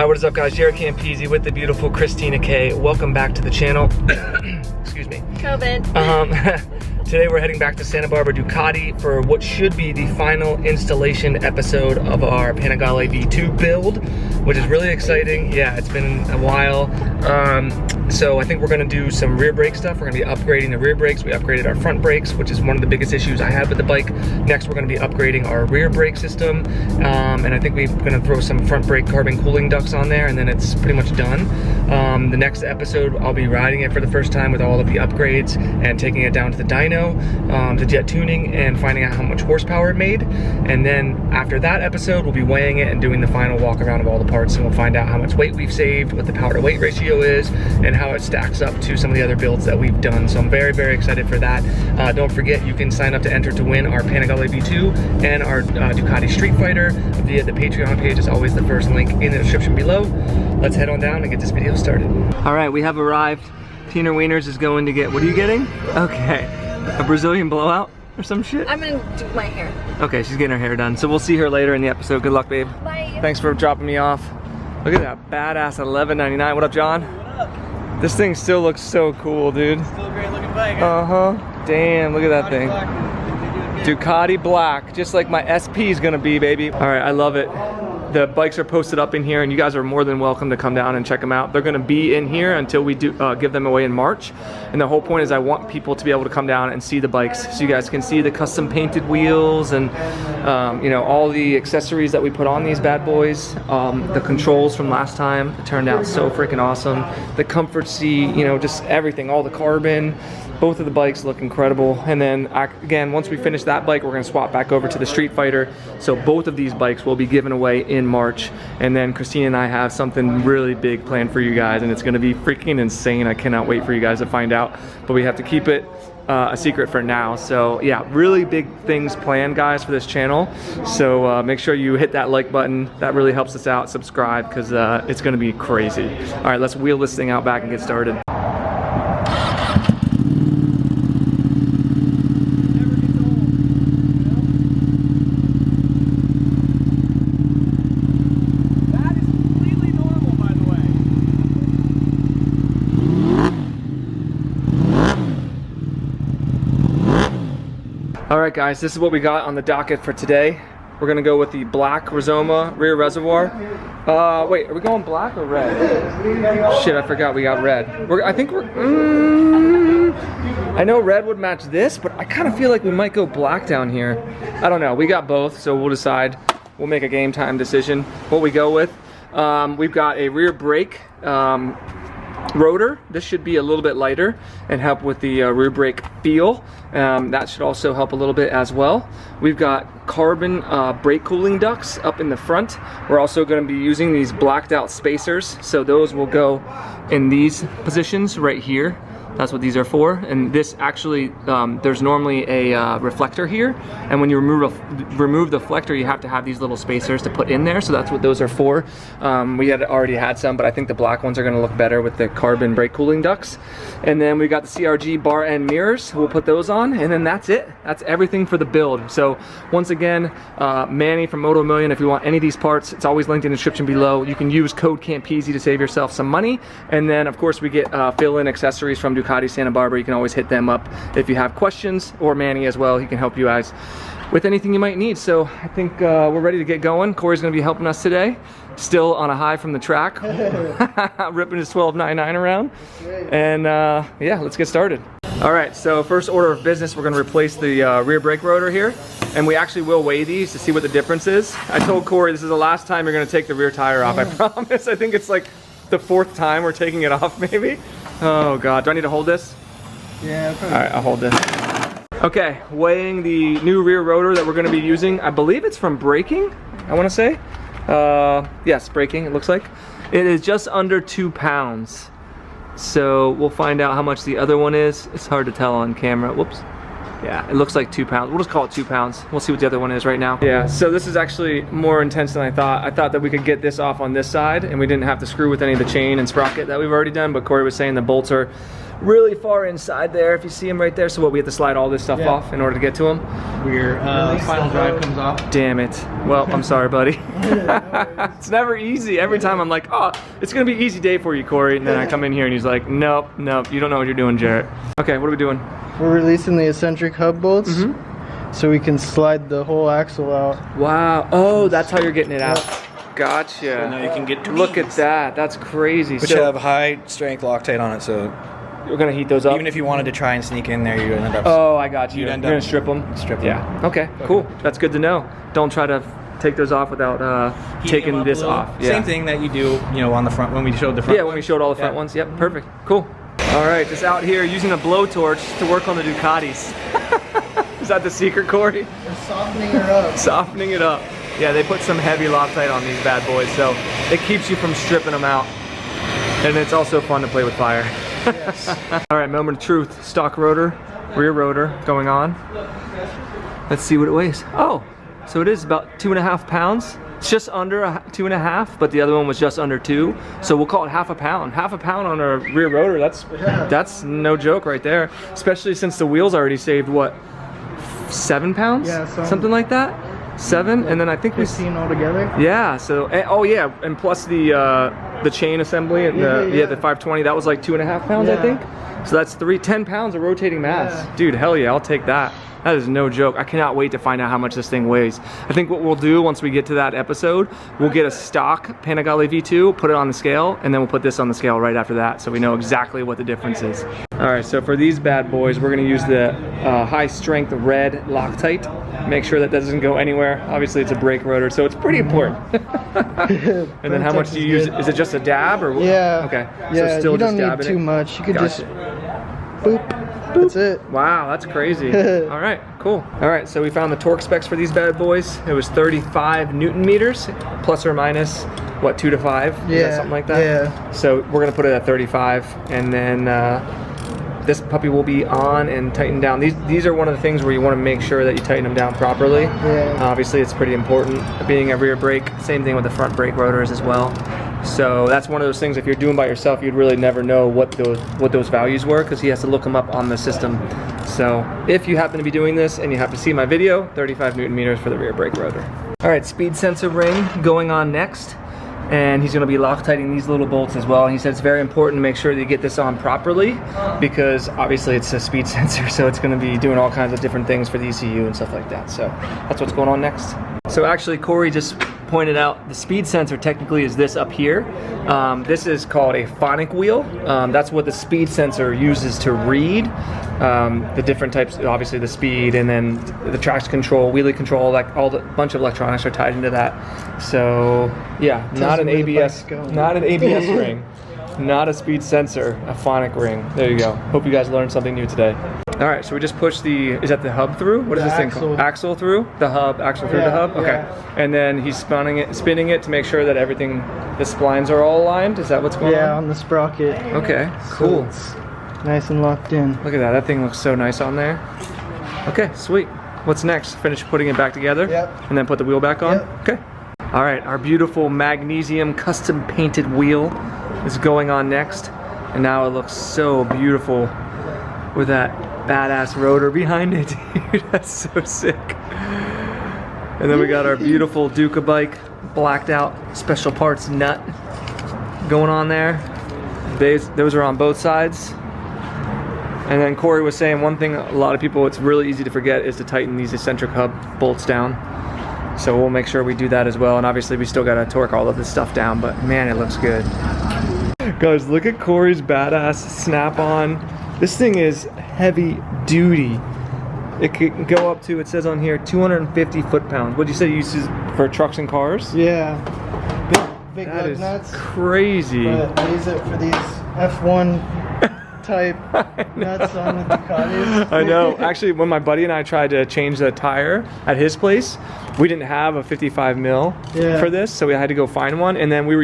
Hi, what is up guys? JaretCampisi with the beautiful Christina K. Welcome back to the channel. Excuse me. COVID. Today we're heading back to Santa Barbara Ducati for what should be the final installation episode of our Panigale V2 build, which is really exciting. Yeah, it's been a while. So I think we're gonna do some rear brake stuff. We're gonna be upgrading the rear brakes. We upgraded our front brakes, which is one of the biggest issues I had with the bike. Next, we're gonna be upgrading our rear brake system. And I think we're gonna throw some front brake carbon cooling ducts on there, and then it's pretty much done. The next episode, I'll be riding it for the first time with all of the upgrades and taking it down to the dyno, to jet tuning and finding out how much horsepower it made. And then after that episode, we'll be weighing it and doing the final walk around of all the parts, and we'll find out how much weight we've saved, what the power to weight ratio is, and how it stacks up to some of the other builds that we've done. So I'm very, very excited for that. Don't forget, you can sign up to enter to win our Panigale V2 and our Ducati Streetfighter via the Patreon page. It's always the first link in the description below. Let's head on down and get this video started. All right, we have arrived. Tina Wieners is going to get, what are you getting? Okay, a Brazilian blowout or some shit? I'm gonna do my hair. Okay, she's getting her hair done. So we'll see her later in the episode. Good luck, babe. Bye. Thanks for dropping me off. Look at that badass $11.99. What up, John? What up? This thing still looks so cool, dude. Still a great looking bike. Huh? Damn, look at that thing. Ducati black, just like my SP is gonna be, baby. All right, I love it. The bikes are posted up in here, and you guys are more than welcome to come down and check them out. They're gonna be in here until we do give them away in March. And the whole point is I want people to be able to come down and see the bikes, so you guys can see the custom painted wheels and you know, all the accessories that we put on these bad boys. The controls from last time, it turned out so freaking awesome. The comfort seat, you know, just everything, all the carbon. Both of the bikes look incredible. And then again, once we finish that bike, we're gonna swap back over to the Streetfighter. So both of these bikes will be given away in March. And then Christina and I have something really big planned for you guys, and it's gonna be freaking insane. I cannot wait for you guys to find out, but we have to keep it a secret for now. So yeah, really big things planned, guys, for this channel. So make sure you hit that like button. That really helps us out. Subscribe, because it's gonna be crazy. All right, let's wheel this thing out back and get started. All right, guys, this is what we got on the docket for today. We're gonna go with the black Rizoma rear reservoir. Wait, are we going black or red? Shit, I forgot we got red. I think we're, I know red would match this, but I kind of feel like we might go black down here. I don't know, we got both, so we'll decide. We'll make a game time decision what we go with. We've got a rear brake rotor. This should be a little bit lighter and help with the rear brake feel. That should also help a little bit as well. We've got carbon brake cooling ducts up in the front. We're also going to be using these blacked out spacers, so those will go in these positions right here. That's what these are for. And this actually, there's normally a reflector here, and when you remove the reflector, you have to have these little spacers to put in there, so that's what those are for. We had already had some, but I think the black ones are gonna look better with the carbon brake cooling ducts. And then we got the CRG bar end mirrors. We'll put those on, and then that's it. That's everything for the build. So once again, Manny from Moto Million, if you want any of these parts, it's always linked in the description below. You can use code Campisi to save yourself some money. And then of course we get fill-in accessories from Ducati Santa Barbara. You can always hit them up if you have questions, or Manny as well. He can help you guys with anything you might need. So I think we're ready to get going. Corey's gonna be helping us today. Still on a high from the track. Ripping his 12.99 around. And yeah, let's get started. All right, so first order of business, we're gonna replace the rear brake rotor here. And we actually will weigh these to see what the difference is. I told Corey this is the last time you're gonna take the rear tire off, I promise. I think it's like the 4th time we're taking it off, maybe. Oh God, do I need to hold this? Yeah. All right, I'll hold this. Okay, weighing the new rear rotor that we're gonna be using. I believe it's from braking, I wanna say. Yes, braking, it looks like. It is just under 2 pounds. So we'll find out how much the other one is. It's hard to tell on camera, whoops. Yeah, it looks like 2 pounds. We'll just call it 2 pounds. We'll see what the other one is right now. Yeah, so this is actually more intense than I thought. I thought that we could get this off on this side and we didn't have to screw with any of the chain and sprocket that we've already done, but Corey was saying the bolts are really far inside there, if you see him right there. So what, we have to slide all this stuff off in order to get to him? We're final drive comes off. Damn it. Well, I'm sorry, buddy. It's never easy. Every time I'm like, oh, it's gonna be an easy day for you, Corey. And then I come in here and he's like, nope, you don't know what you're doing, Jaret. Okay, what are we doing? We're releasing the eccentric hub bolts. So we can slide the whole axle out. Wow. Oh, that's how you're getting it out. Gotcha. So now you can get to Look at that. That's crazy. Which so have high strength Loctite on it, so we're gonna heat those up. even if you wanted to try and sneak in there, you'd end up. Oh, I got you. You'd You're end gonna up strip them. stripping. Yeah. Okay. Cool. That's good to know. Don't try to take those off without Heating taking them up this a little. off. Yeah. Same thing that you do, you know, on the front when we showed the front. Yeah, when we showed all the front ones. Yep. Perfect. Cool. All right, just out here using a blowtorch to work on the Ducatis. Is that the secret, Corey? We're softening her up. Softening it up. Yeah, they put some heavy Loctite on these bad boys, so it keeps you from stripping them out. And it's also fun to play with fire. Yes. All right, moment of truth. Stock rotor, rear rotor going on. Let's see what it weighs. Oh, so it is about 2.5 pounds. It's just under 2.5, but the other one was just under 2. So we'll call it half a pound. Half a pound on a rear rotor. That's no joke right there. Especially since the wheels already saved what, 7 pounds? Yeah, something like that. 7, and then I think 15 altogether. Yeah. So oh yeah, and plus the chain assembly and the 520. That was like 2.5 pounds, I think. So that's 10 pounds of rotating mass. Yeah. Dude, hell yeah, I'll take that. That is no joke. I cannot wait to find out how much this thing weighs. I think what we'll do once we get to that episode, we'll get a stock Panigale V2, put it on the scale, and then we'll put this on the scale right after that, so we know exactly what the difference is. All right, so for these bad boys, we're gonna use the high strength red Loctite. Make sure that doesn't go anywhere. Obviously it's a brake rotor, so it's pretty important. And then how much do you use? Is it just a dab or what? Yeah. Okay. Yeah, so still you don't just need dabbing too it? much. You could Gotcha. just boop. That's it. Wow, that's crazy. All right, cool. All right, so we found the torque specs for these bad boys. It was 35 Newton meters, plus or minus, what, 2 to 5? Yeah, Is that something like that? yeah. So we're gonna put it at 35, and then this puppy will be on and tightened down. These are one of the things where you want to make sure that you tighten them down properly. Yeah. Obviously, it's pretty important. Being a rear brake, same thing with the front brake rotors as well. So that's one of those things, if you're doing by yourself, you'd really never know what those values were, because he has to look them up on the system. So if you happen to be doing this and you have to see my video, 35 Newton meters for the rear brake rotor. All right, speed sensor ring going on next. And he's going to be Loctiting these little bolts as well. And he said it's very important to make sure that you get this on properly, because obviously it's a speed sensor, so it's going to be doing all kinds of different things for the ECU and stuff like that. So that's what's going on next. So actually, Corey just pointed out the speed sensor technically is this up here. This is called a phonic wheel. That's what the speed sensor uses to read the different types, obviously the speed, and then the traction control, wheelie control, like all the bunch of electronics are tied into that. So yeah, not an ABS ring, not a speed sensor, a phonic ring. There you go. Hope you guys learned something new today. All right, so we just pushed is that the hub through? What is this thing called? Axle through? The hub, axle through the hub? Okay. Yeah. And then he's spinning it to make sure that everything, the splines are all aligned? Is that what's going on? Yeah, on the sprocket. Okay, cool. So it's nice and locked in. Look at that, that thing looks so nice on there. Okay, sweet. What's next? Finish putting it back together? Yep. And then put the wheel back on? Yep. Okay. All right, our beautiful magnesium custom painted wheel is going on next. And now it looks so beautiful with that badass rotor behind it. Dude, that's so sick. And then we got our beautiful Duca bike, blacked out special parts nut going on there. Those are on both sides. And then Corey was saying one thing a lot of people, it's really easy to forget, is to tighten these eccentric hub bolts down. So we'll make sure we do that as well. And obviously we still gotta torque all of this stuff down, but man, it looks good. Guys, look at Corey's badass snap-on. This thing is heavy duty. It could go up to, it says on here, 250 foot-pounds. What'd you say you use for trucks and cars? Yeah. Big That lug is nuts. crazy. But I use it for these F1 type nuts on the Ducatis. I know. Actually, when my buddy and I tried to change the tire at his place, we didn't have a 55 mil for this, so we had to go find one. And then we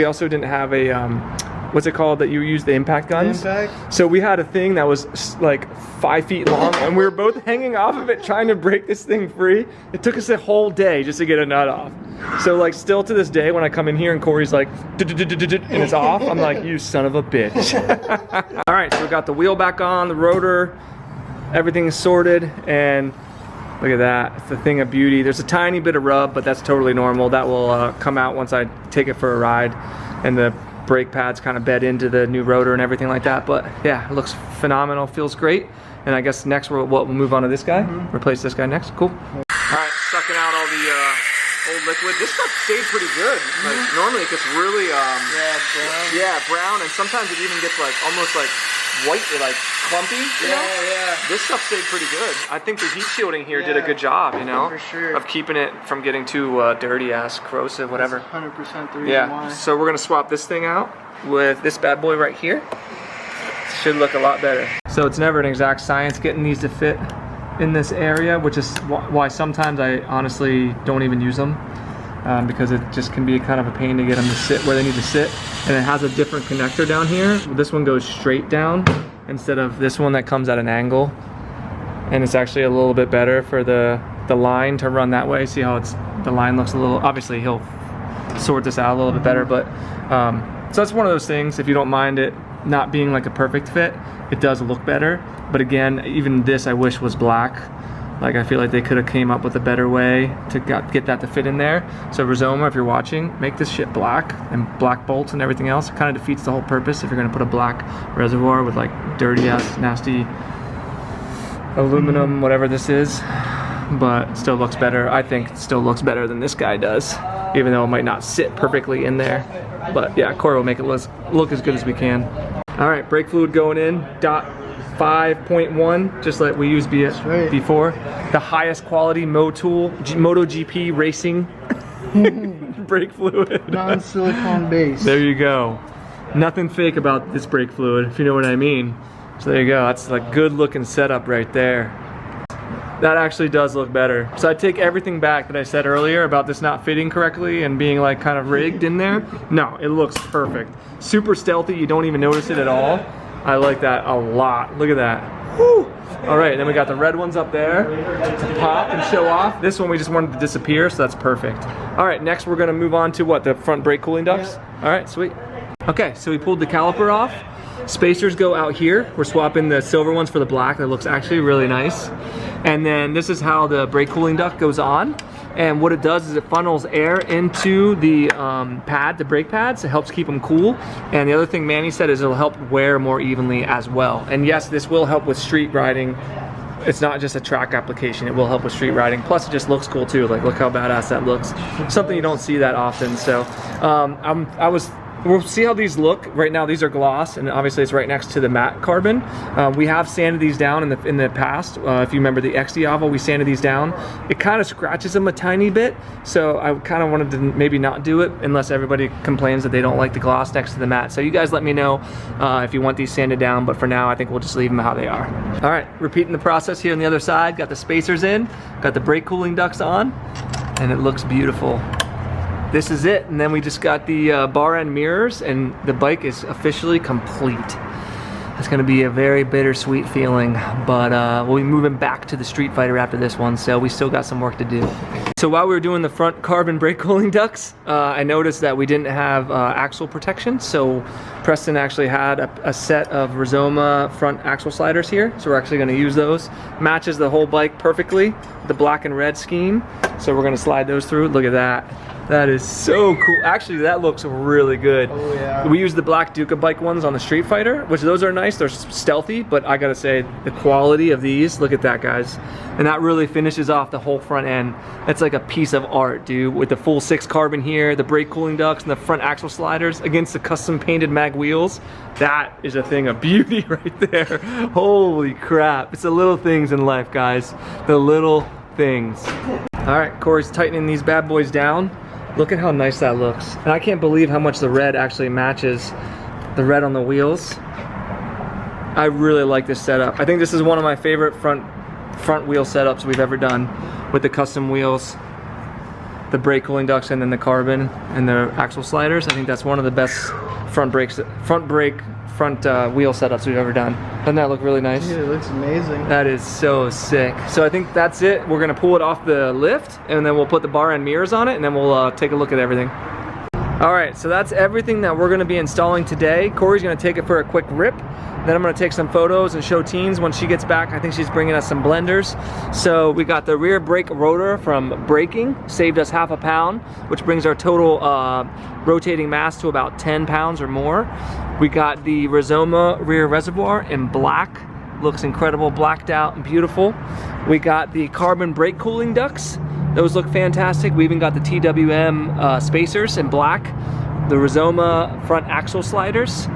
also didn't have a what's it called that you use, the impact guns? Impact. So we had a thing that was like 5 feet long, and we were both hanging off of it trying to break this thing free. It took us a whole day just to get a nut off. So like still to this day when I come in here and Corey's like and it's off, I'm like, you son of a bitch. All right, so we got the wheel back on, the rotor, everything is sorted, and look at that, it's a thing of beauty. There's a tiny bit of rub, but that's totally normal. That will come out once I take it for a ride, and the brake pads kind of bed into the new rotor and everything like that. But yeah, it looks phenomenal, feels great. And I guess next we'll move on to this guy, replace this guy next, cool. All right, sucking out all the old liquid. This stuff stayed pretty good. Like normally it gets really brown, and sometimes it even gets like almost like white, like clumpy. You know? Yeah. This stuff stayed pretty good. I think the heat shielding here did a good job, you know, for sure, of keeping it from getting too dirty, ass, corrosive, whatever. That's 100% the reason why. So we're gonna swap this thing out with this bad boy right here. Should look a lot better. So it's never an exact science getting these to fit in this area, which is why sometimes I honestly don't even use them, because it just can be kind of a pain to get them to sit where they need to sit. And it has a different connector down here. This one goes straight down instead of this one that comes at an angle. And it's actually a little bit better for the line to run that way. See how the line looks a little, obviously he'll sort this out a little bit better, but so that's one of those things. If you don't mind it not being like a perfect fit, it does look better. But again, even this I wish was black. Like I feel like they could have came up with a better way to get that to fit in there. So Rizoma, if you're watching, make this shit black, and black bolts and everything else. It kind of defeats the whole purpose if you're gonna put a black reservoir with like dirty ass nasty aluminum, whatever this is. But it still looks better. I think it still looks better than this guy does, even though it might not sit perfectly in there. But yeah, Corey will make it look as good as we can. All right, brake fluid going in, .5.1, just like we used before. The highest quality MotoGP racing brake fluid. Non-silicone base. There you go. Nothing fake about this brake fluid, if you know what I mean. So there you go, that's like good looking setup right there. That actually does look better. So I take everything back that I said earlier about this not fitting correctly and being like kind of rigged in there. No, it looks perfect. Super stealthy, you don't even notice it at all. I like that a lot. Look at that. Whew. All right, then we got the red ones up there to pop and show off. This one we just wanted to disappear, so that's perfect. All right, next we're gonna move on to what, the front brake cooling ducts? All right, sweet. Okay, so we pulled the caliper off. Spacers go out here. We're swapping the silver ones for the black. That looks actually really nice. And then this is how the brake cooling duct goes on. And what it does is it funnels air into the pad, the brake pads. It helps keep them cool. And the other thing Manny said is it'll help wear more evenly as well. And yes, this will help with street riding. It's not just a track application, it will help with street riding. Plus it just looks cool too. Like look how badass that looks. Something you don't see that often. So we'll see how these look. Right now these are gloss, and obviously it's right next to the matte carbon. We have sanded these down in the past. If you remember the XD we sanded these down. It kind of scratches them a tiny bit, so I kind of wanted to maybe not do it unless everybody complains that they don't like the gloss next to the matte. So you guys let me know if you want these sanded down, but for now I think we'll just leave them how they are. All right, repeating the process here on the other side. Got the spacers in, got the brake cooling ducts on, and it looks beautiful. This is it, and then we just got the bar end mirrors, and the bike is officially complete. It's gonna be a very bittersweet feeling, but we'll be moving back to the Streetfighter after this one, so we still got some work to do. So while we were doing the front carbon brake cooling ducts, I noticed that we didn't have axle protection, so Preston actually had a set of Rizoma front axle sliders here, so we're actually gonna use those. Matches the whole bike perfectly, the black and red scheme, so we're gonna slide those through. Look at that. That is so cool. Actually, that looks really good. Oh yeah. We used the black Ducati bike ones on the Streetfighter, which those are nice. They're stealthy, but I gotta say, the quality of these, look at that, guys. And that really finishes off the whole front end. It's like a piece of art, dude, with the full 6 carbon here, the brake cooling ducts, and the front axle sliders against the custom painted mag wheels. That is a thing of beauty right there. Holy crap. It's the little things in life, guys. The little things. All right, Corey's tightening these bad boys down. Look at how nice that looks. And I can't believe how much the red actually matches the red on the wheels. I really like this setup. I think this is one of my favorite front wheel setups we've ever done with the custom wheels. the brake cooling ducts and then the carbon and the axle sliders. I think that's one of the best front wheel setups we've ever done. Doesn't that look really nice? Dude, it looks amazing. That is so sick. So I think that's it. We're gonna pull it off the lift and then we'll put the bar end mirrors on it and then we'll take a look at everything. All right, so that's everything that we're gonna be installing today. Corey's gonna take it for a quick rip. Then I'm gonna take some photos and show Teens when she gets back. I think she's bringing us some blenders. So we got the rear brake rotor from braking, saved us ½ pound, which brings our total rotating mass to about 10 pounds or more. We got the Rizoma rear reservoir in black. Looks incredible, blacked out and beautiful. We got the carbon brake cooling ducts. Those look fantastic. We even got the TWM spacers in black, the Rizoma front axle sliders,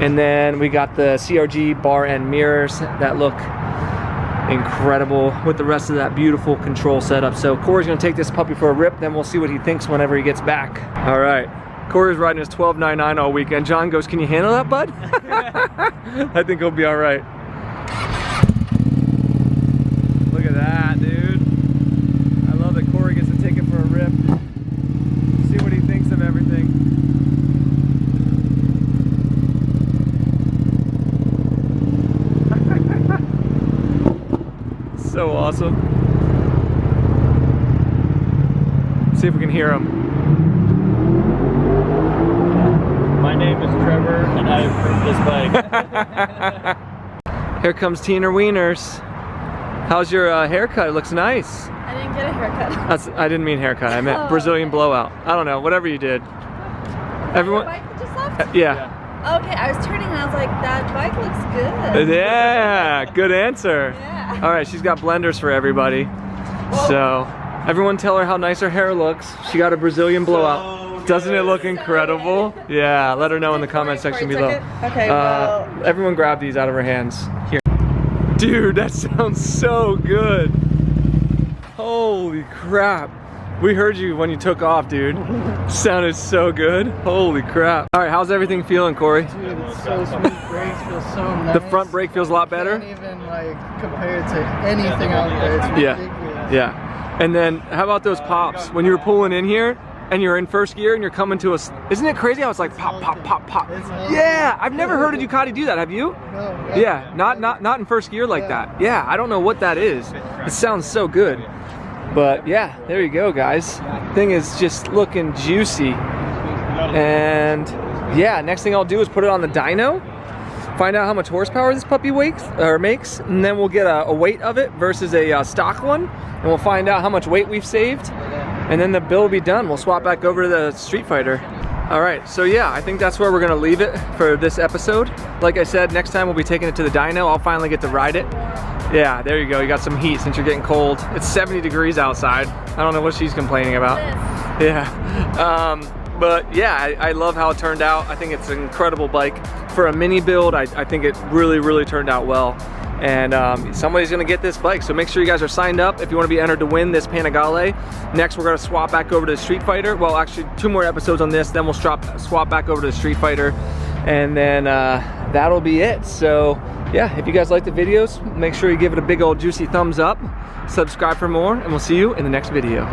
and then we got the CRG bar end mirrors that look incredible with the rest of that beautiful control setup. So Corey's gonna take this puppy for a rip, then we'll see what he thinks whenever he gets back. All right, Corey's riding his 1299 all weekend. John goes, can you handle that, bud? I think he'll be all right. Look at that, dude. I love that Corey gets to take it for a rip. See what he thinks of everything. So awesome. See if we can hear him. My name is Trevor, and I approve this bike. Here comes Tina Wieners. How's your haircut? It looks nice. I didn't get a haircut. I didn't mean haircut. I meant Brazilian blowout. I don't know. Whatever you did. Everyone. Bike that just left? Yeah. Okay, I was turning and I was like, that bike looks good. Yeah. Good answer. Yeah. All right. She's got blenders for everybody. Whoa. So everyone tell her how nice her hair looks. She got a Brazilian blowout. Doesn't it look incredible? Yeah. Let her know in the comment section below. Okay. Well. Everyone grab these out of her hands. Here. Dude, that sounds so good. Holy crap. We heard you when you took off, dude. Sounded so good. Holy crap. All right, how's everything feeling, Corey? Dude, it's so smooth. Brakes feel so nice. The front brake feels a lot better? Can't even like compare it to anything out there. It's ridiculous. Yeah. And then how about those pops? When you were pulling in here and you're in first gear and you're coming to us, isn't it crazy how it's like pop, pop, pop, pop? Yeah, I've never heard a Ducati do that. Have you? No. Yeah, not in first gear like that. Yeah, I don't know what that is. It sounds so good. But yeah, there you go, guys. Thing is just looking juicy. And yeah, next thing I'll do is put it on the dyno, find out how much horsepower this puppy makes, and then we'll get a weight of it versus a stock one, and we'll find out how much weight we've saved, and then the bill will be done. We'll swap back over to the Streetfighter. All right, so yeah, I think that's where we're gonna leave it for this episode. Like I said, next time we'll be taking it to the dyno. I'll finally get to ride it. Yeah, there you go. You got some heat since you're getting cold. It's 70 degrees outside. I don't know what she's complaining about. Yeah. But yeah, I love how it turned out. I think it's an incredible bike. For a mini build, I think it really turned out well. And somebody's gonna get this bike, so make sure you guys are signed up if you wanna be entered to win this Panigale. Next, we're gonna swap back over to the Streetfighter. Well, actually, 2 more episodes on this, then we'll swap back over to the Streetfighter. And then that'll be it. So yeah, if you guys like the videos, make sure you give it a big old juicy thumbs up, subscribe for more, and we'll see you in the next video.